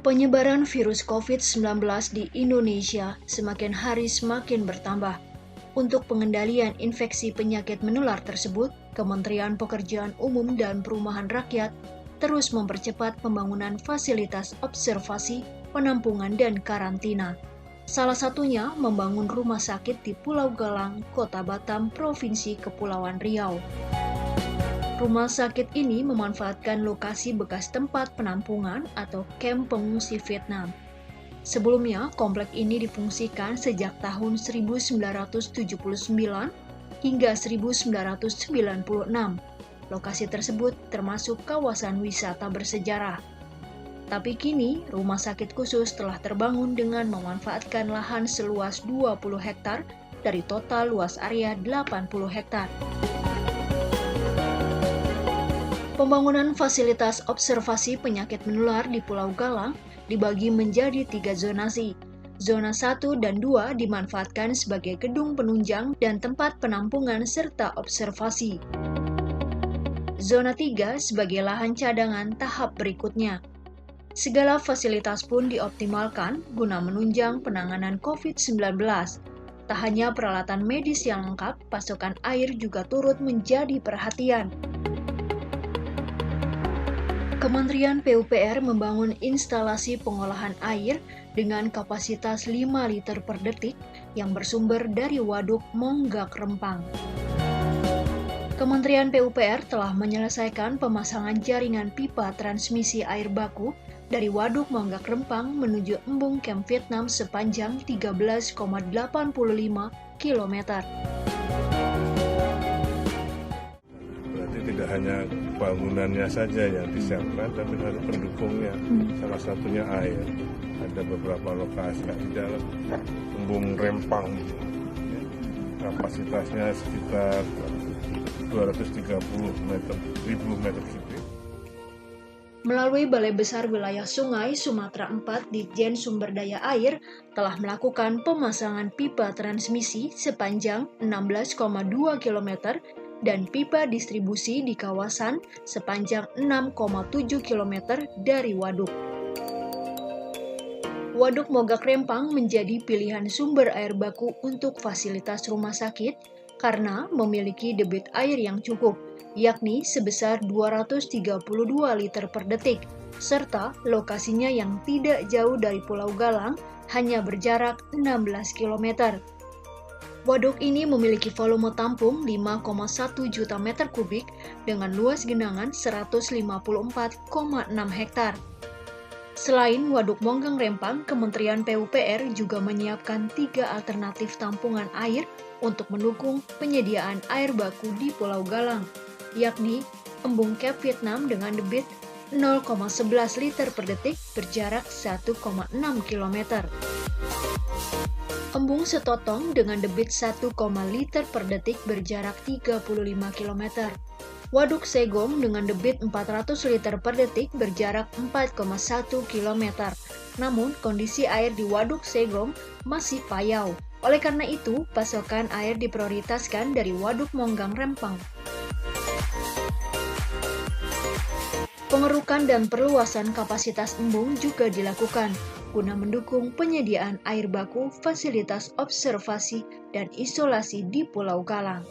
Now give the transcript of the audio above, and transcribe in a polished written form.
Penyebaran virus COVID-19 di Indonesia semakin hari semakin bertambah. Untuk pengendalian infeksi penyakit menular tersebut, Kementerian Pekerjaan Umum dan Perumahan Rakyat terus mempercepat pembangunan fasilitas observasi, penampungan, dan karantina. Salah satunya membangun rumah sakit di Pulau Galang, Kota Batam, Provinsi Kepulauan Riau. Rumah sakit ini memanfaatkan lokasi bekas tempat penampungan atau kamp pengungsi Vietnam. Sebelumnya, komplek ini difungsikan sejak tahun 1979 hingga 1996. Lokasi tersebut termasuk kawasan wisata bersejarah. Tapi kini, rumah sakit khusus telah terbangun dengan memanfaatkan lahan seluas 20 hektar dari total luas area 80 hektar. Pembangunan fasilitas observasi penyakit menular di Pulau Galang dibagi menjadi 3 zonasi. Zona 1 dan 2 dimanfaatkan sebagai gedung penunjang dan tempat penampungan serta observasi. Zona 3 sebagai lahan cadangan tahap berikutnya. Segala fasilitas pun dioptimalkan guna menunjang penanganan COVID-19. Tak hanya peralatan medis yang lengkap, pasokan air juga turut menjadi perhatian. Kementerian PUPR membangun instalasi pengolahan air dengan kapasitas 5 liter per detik yang bersumber dari Waduk Monggak Rempang. Kementerian PUPR telah menyelesaikan pemasangan jaringan pipa transmisi air baku dari Waduk Monggak Rempang menuju Embung Kem Vietnam sepanjang 13,85 km. Tidak hanya bangunannya saja yang disiapkan, tapi ada pendukungnya. Salah satunya air. Ada beberapa lokasi di dalam Embung Rempang. Kapasitasnya sekitar 230.000 meter kubik. Melalui Balai Besar Wilayah Sungai Sumatera 4, Ditjen Sumber Daya Air telah melakukan pemasangan pipa transmisi sepanjang 16,2 km dan pipa distribusi di kawasan sepanjang 6,7 km dari waduk. Waduk Monggak Rempang menjadi pilihan sumber air baku untuk fasilitas rumah sakit karena memiliki debit air yang cukup, yakni sebesar 232 liter per detik, serta lokasinya yang tidak jauh dari Pulau Galang, hanya berjarak 16 km. Waduk ini memiliki volume tampung 5,1 juta meter kubik dengan luas genangan 154,6 hektar. Selain Waduk Monggak Rempang, Kementerian PUPR juga menyiapkan 3 alternatif tampungan air untuk mendukung penyediaan air baku di Pulau Galang, yakni Embung Kem Vietnam dengan debit 0,11 liter per detik berjarak 1,6 km. Embung Setotong dengan debit 1, liter per detik berjarak 35 km. Waduk Segong dengan debit 400 liter per detik berjarak 4,1 km. Namun, kondisi air di Waduk Segong masih payau. Oleh karena itu, pasokan air diprioritaskan dari Waduk Monggak Rempang. Pengerukan dan perluasan kapasitas embung juga dilakukan guna mendukung penyediaan air baku, fasilitas observasi, dan isolasi di Pulau Galang.